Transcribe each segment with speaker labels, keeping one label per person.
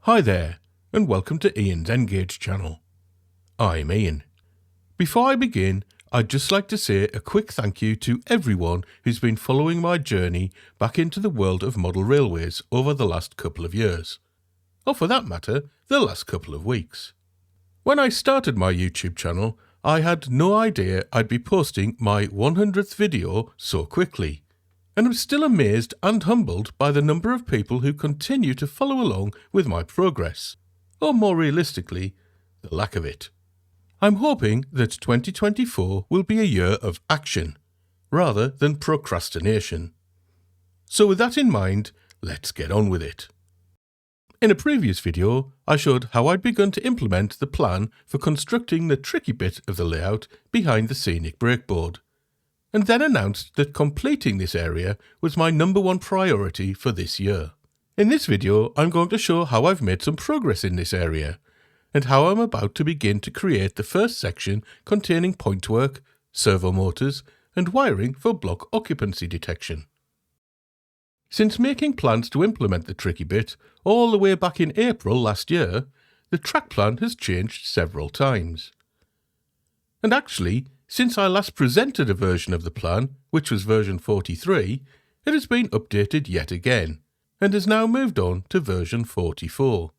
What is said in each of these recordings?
Speaker 1: Hi there, and welcome to Ian's Engage channel. I'm Ian. Before I begin, I'd just like to say a quick thank you to everyone who's been following my journey back into the world of model railways over the last couple of years. Or for that matter, the last couple of weeks. When I started my YouTube channel, I had no idea I'd be posting my 100th video so quickly. And I'm still amazed and humbled by the number of people who continue to follow along with my progress, or more realistically, the lack of it. I'm hoping that 2024 will be a year of action, rather than procrastination. So with that in mind, let's get on with it. In a previous video, I showed how I'd begun to implement the plan for constructing the tricky bit of the layout behind the scenic breakboard, and then announced that completing this area was my number one priority for this year. In this video, I'm going to show how I've made some progress in this area, and how I'm about to begin to create the first section containing pointwork, servo motors, and wiring for block occupancy detection. Since making plans to implement the tricky bit all the way back in April last year, the track plan has changed several times. And actually, since I last presented a version of the plan, which was version 43, it has been updated yet again, and has now moved on to version 44.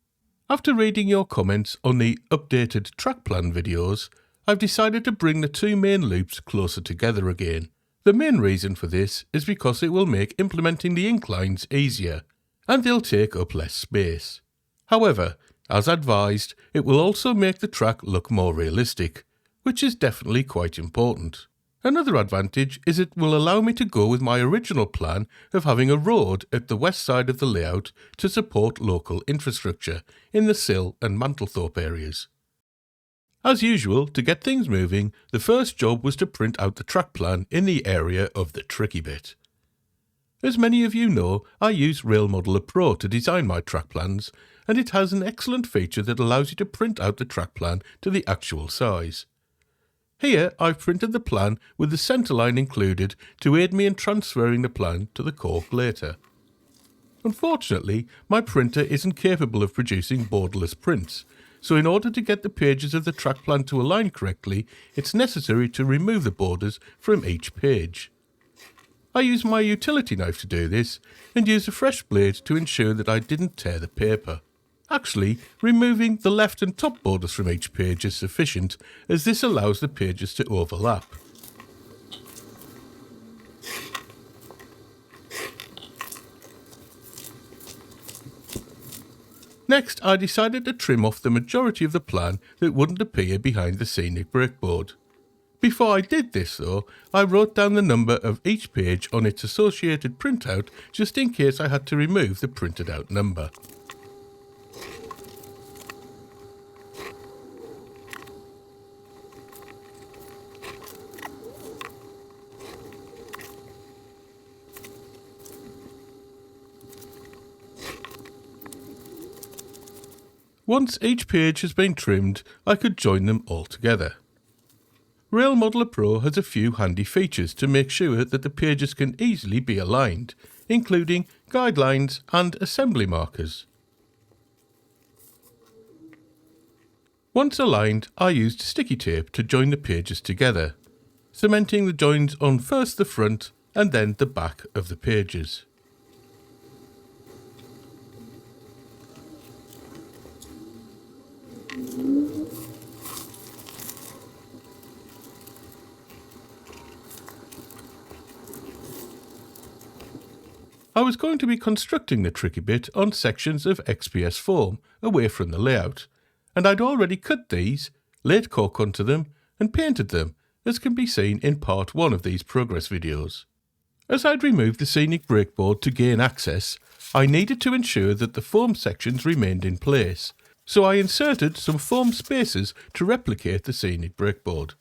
Speaker 1: After reading your comments on the updated track plan videos, I've decided to bring the two main loops closer together again. The main reason for this is because it will make implementing the inclines easier, and they'll take up less space. However, as advised, it will also make the track look more realistic, which is definitely quite important. Another advantage is it will allow me to go with my original plan of having a road at the west side of the layout to support local infrastructure in the Sill and Mantlethorpe areas. As usual, to get things moving, the first job was to print out the track plan in the area of the tricky bit. As many of you know, I use Rail Modeler Pro to design my track plans, and it has an excellent feature that allows you to print out the track plan to the actual size. Here I've printed the plan with the centerline included to aid me in transferring the plan to the cork later. Unfortunately, my printer isn't capable of producing borderless prints, so in order to get the pages of the track plan to align correctly, it's necessary to remove the borders from each page. I used my utility knife to do this, and used a fresh blade to ensure that I didn't tear the paper. Actually, removing the left and top borders from each page is sufficient, as this allows the pages to overlap. Next, I decided to trim off the majority of the plan that wouldn't appear behind the scenic breakboard. Before I did this though, I wrote down the number of each page on its associated printout just in case I had to remove the printed out number. Once each page has been trimmed, I could join them all together. Rail Modeler Pro has a few handy features to make sure that the pages can easily be aligned, including guidelines and assembly markers. Once aligned, I used sticky tape to join the pages together, cementing the joins on first the front and then the back of the pages. I was going to be constructing the tricky bit on sections of XPS foam away from the layout, and I'd already cut these, laid cork onto them, and painted them, as can be seen in part 1 of these progress videos. As I'd removed the scenic breakboard to gain access, I needed to ensure that the foam sections remained in place, so I inserted some foam spacers to replicate the scenic breakboard.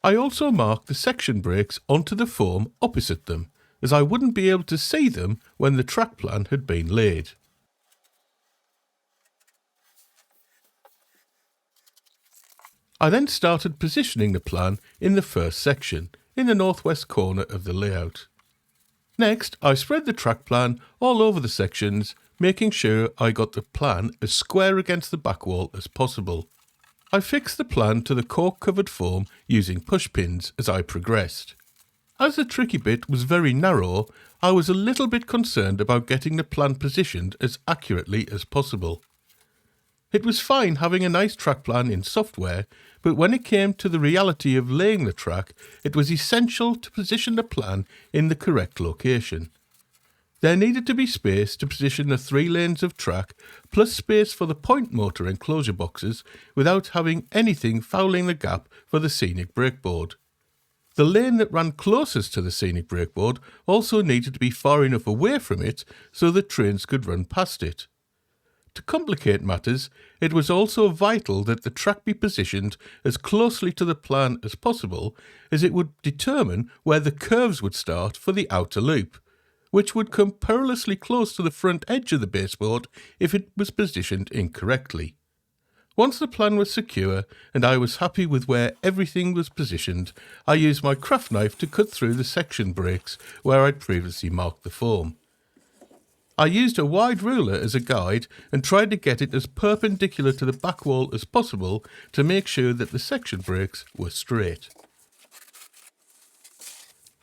Speaker 1: I also marked the section breaks onto the foam opposite them, as I wouldn't be able to see them when the track plan had been laid. I then started positioning the plan in the first section, in the northwest corner of the layout. Next, I spread the track plan all over the sections, making sure I got the plan as square against the back wall as possible. I fixed the plan to the cork-covered foam using push pins as I progressed. As the tricky bit was very narrow, I was a little bit concerned about getting the plan positioned as accurately as possible. It was fine having a nice track plan in software, but when it came to the reality of laying the track, it was essential to position the plan in the correct location. There needed to be space to position the 3 lanes of track, plus space for the point motor enclosure boxes without having anything fouling the gap for the scenic brakeboard. The lane that ran closest to the scenic brakeboard also needed to be far enough away from it so that trains could run past it. To complicate matters, it was also vital that the track be positioned as closely to the plan as possible, as it would determine where the curves would start for the outer loop, which would come perilously close to the front edge of the baseboard if it was positioned incorrectly. Once the plan was secure and I was happy with where everything was positioned, I used my craft knife to cut through the section breaks where I'd previously marked the foam. I used a wide ruler as a guide and tried to get it as perpendicular to the back wall as possible to make sure that the section breaks were straight.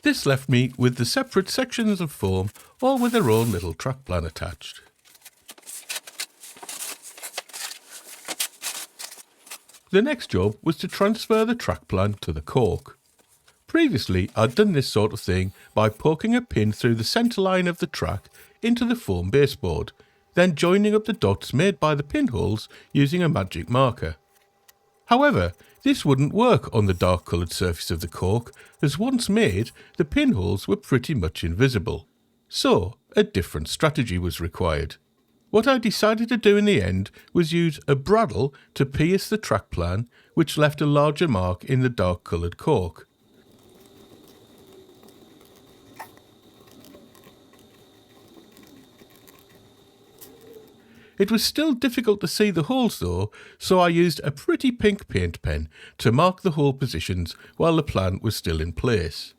Speaker 1: This left me with the separate sections of foam, all with their own little track plan attached. The next job was to transfer the track plan to the cork. Previously, I'd done this sort of thing by poking a pin through the centre line of the track into the foam baseboard, then joining up the dots made by the pinholes using a magic marker. However, this wouldn't work on the dark coloured surface of the cork, as once made, the pinholes were pretty much invisible. So, a different strategy was required. What I decided to do in the end was use a bradawl to pierce the track plan, which left a larger mark in the dark coloured cork. It was still difficult to see the holes though, so I used a pretty pink paint pen to mark the hole positions while the plan was still in place.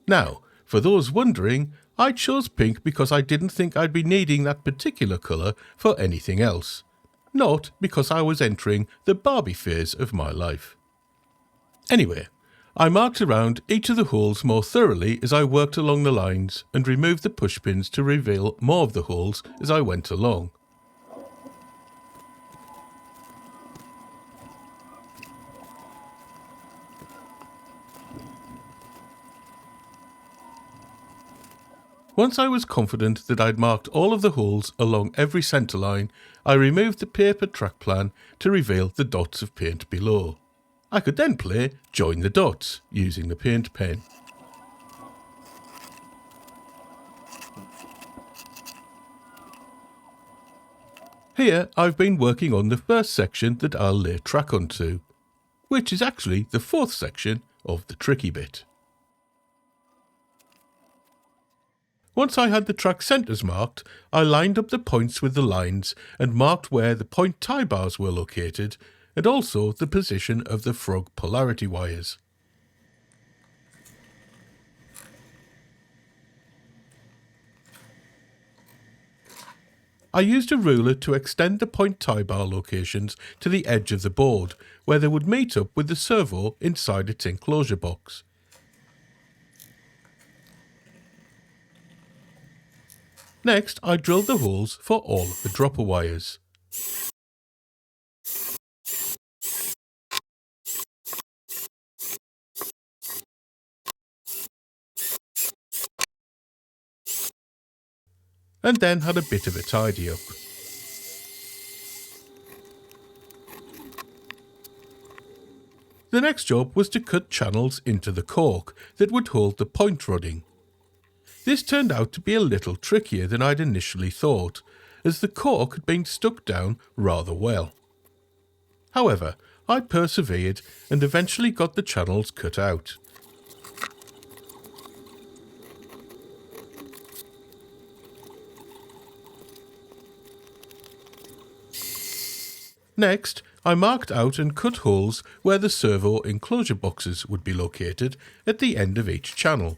Speaker 1: Now, for those wondering, I chose pink because I didn't think I'd be needing that particular colour for anything else, not because I was entering the Barbie phase of my life. Anyway, I marked around each of the holes more thoroughly as I worked along the lines and removed the push pins to reveal more of the holes as I went along. Once I was confident that I'd marked all of the holes along every centre line, I removed the paper track plan to reveal the dots of paint below. I could then play Join the Dots using the paint pen. Here I've been working on the first section that I'll lay track onto, which is actually the 4th section of the tricky bit. Once I had the track centres marked, I lined up the points with the lines and marked where the point tie bars were located, and also the position of the frog polarity wires. I used a ruler to extend the point tie bar locations to the edge of the board, where they would meet up with the servo inside its enclosure box. Next, I drilled the holes for all of the dropper wires. And then had a bit of a tidy up. The next job was to cut channels into the cork that would hold the point rodding. This turned out to be a little trickier than I'd initially thought, as the cork had been stuck down rather well. However, I persevered and eventually got the channels cut out. Next, I marked out and cut holes where the servo enclosure boxes would be located at the end of each channel.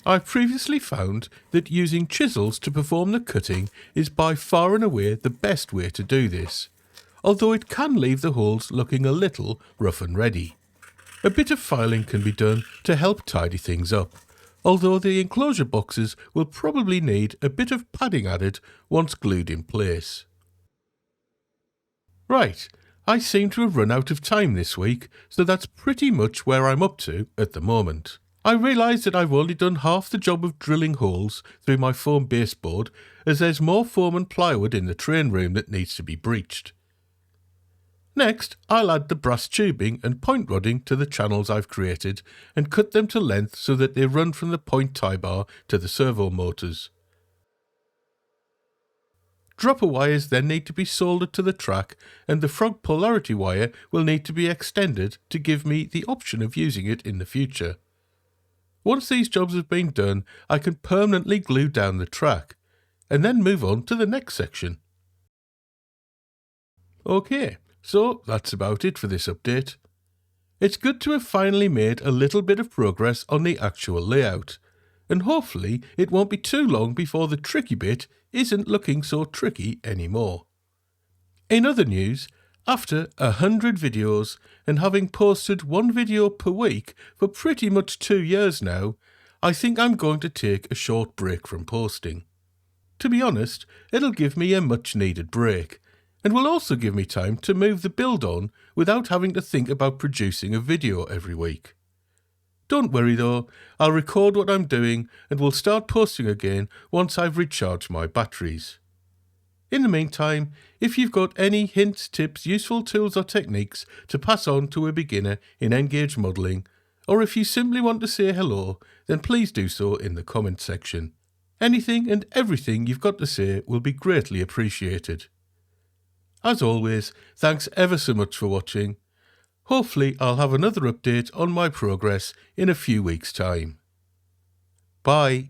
Speaker 1: I've previously found that using chisels to perform the cutting is by far and away the best way to do this, although it can leave the holes looking a little rough and ready. A bit of filing can be done to help tidy things up, although the enclosure boxes will probably need a bit of padding added once glued in place. Right, I seem to have run out of time this week, so that's pretty much where I'm up to at the moment. I realise that I've only done half the job of drilling holes through my foam baseboard, as there's more foam and plywood in the train room that needs to be breached. Next, I'll add the brass tubing and point rodding to the channels I've created and cut them to length so that they run from the point tie bar to the servo motors. Dropper wires then need to be soldered to the track, and the frog polarity wire will need to be extended to give me the option of using it in the future. Once these jobs have been done, I can permanently glue down the track, and then move on to the next section. Okay, so that's about it for this update. It's good to have finally made a little bit of progress on the actual layout, and hopefully it won't be too long before the tricky bit isn't looking so tricky anymore. In other news, after 100 videos and having posted one video per week for pretty much 2 years now, I think I'm going to take a short break from posting. To be honest, it'll give me a much needed break, and will also give me time to move the build on without having to think about producing a video every week. Don't worry though, I'll record what I'm doing and will start posting again once I've recharged my batteries. In the meantime, if you've got any hints, tips, useful tools or techniques to pass on to a beginner in Engage modelling, or if you simply want to say hello, then please do so in the comment section. Anything and everything you've got to say will be greatly appreciated. As always, thanks ever so much for watching. Hopefully I'll have another update on my progress in a few weeks' time. Bye.